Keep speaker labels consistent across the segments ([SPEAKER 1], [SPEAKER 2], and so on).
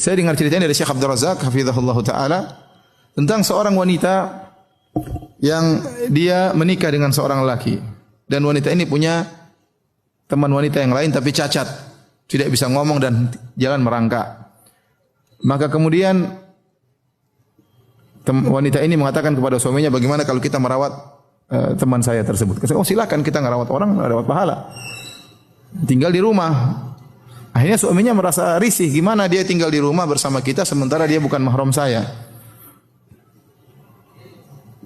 [SPEAKER 1] saya dengar ceritanya dari Syekh Abdul Razak hafizahullah taala tentang seorang wanita yang dia menikah dengan seorang lelaki dan wanita ini punya teman wanita yang lain tapi cacat, tidak bisa ngomong dan jalan merangkak. Maka kemudian wanita ini mengatakan kepada suaminya, bagaimana kalau kita merawat teman saya tersebut? Oh silakan, kita ngerawat orang, dapat pahala. Tinggal di rumah. Akhirnya suaminya merasa risih, gimana dia tinggal di rumah bersama kita sementara dia bukan mahram saya.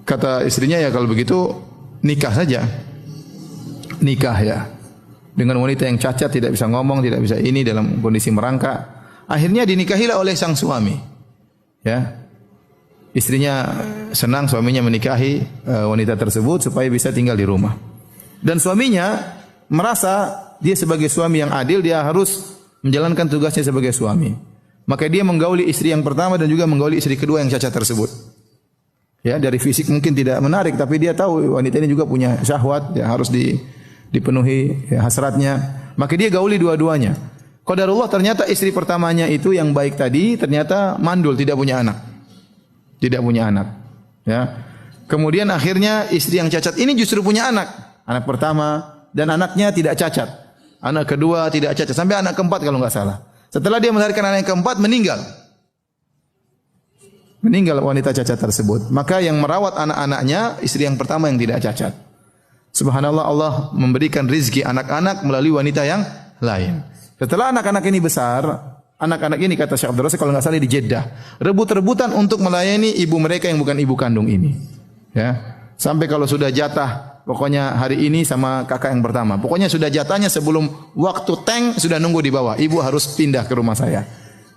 [SPEAKER 1] Kata istrinya, ya kalau begitu nikah saja. Nikah ya. Dengan wanita yang cacat, tidak bisa ngomong, tidak bisa ini, dalam kondisi merangkak. Akhirnya dinikahilah oleh sang suami. Ya. Istrinya senang suaminya menikahi wanita tersebut supaya bisa tinggal di rumah. Dan suaminya merasa dia sebagai suami yang adil, dia harus menjalankan tugasnya sebagai suami. Maka dia menggauli istri yang pertama dan juga menggauli istri kedua yang cacat tersebut. Ya, dari fisik mungkin tidak menarik, tapi dia tahu wanita ini juga punya syahwat, ya harus dipenuhi ya, hasratnya. Maka dia gauli dua-duanya. Qadarullah ternyata istri pertamanya itu yang baik tadi ternyata mandul, tidak punya anak. Tidak punya anak. Ya. Kemudian akhirnya istri yang cacat ini justru punya anak. Anak pertama dan anaknya tidak cacat. Anak kedua tidak cacat sampai anak keempat kalau enggak salah. Setelah dia melahirkan anak yang keempat meninggal. Meninggal wanita cacat tersebut. Maka yang merawat anak-anaknya istri yang pertama yang tidak cacat. Subhanallah, Allah memberikan rizki anak-anak melalui wanita yang lain. Setelah anak-anak ini besar, anak-anak ini kata Syekh Abdul Razak kalau enggak salah di Jeddah, rebut-rebutan untuk melayani ibu mereka yang bukan ibu kandung ini. Ya. Sampai kalau sudah jatah, pokoknya hari ini sama kakak yang pertama. Pokoknya sudah jatahnya sebelum waktu tank sudah nunggu di bawah. Ibu harus pindah ke rumah saya.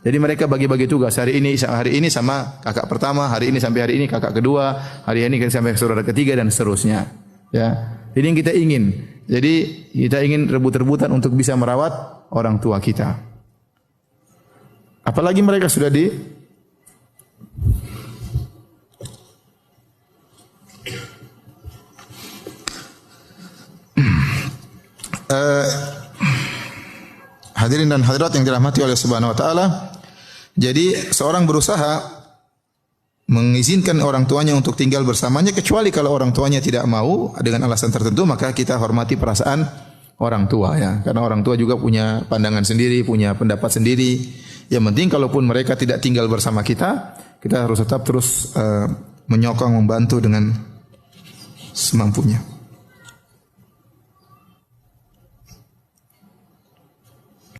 [SPEAKER 1] Jadi mereka bagi-bagi tugas. Hari ini sama kakak pertama, hari ini sampai hari ini kakak kedua, hari ini sampai saudara ketiga dan seterusnya. Ya. Ini yang kita ingin. Jadi kita ingin rebut-rebutan untuk bisa merawat orang tua kita. Apalagi mereka sudah hadirin dan hadirat yang dirahmati oleh Subhanahu wa taala. Jadi seorang berusaha mengizinkan orang tuanya untuk tinggal bersamanya, kecuali kalau orang tuanya tidak mau dengan alasan tertentu, maka kita hormati perasaan orang tua ya. Karena orang tua juga punya pandangan sendiri, punya pendapat sendiri. Yang penting kalaupun mereka tidak tinggal bersama kita, kita harus tetap terus menyokong, membantu dengan semampunya.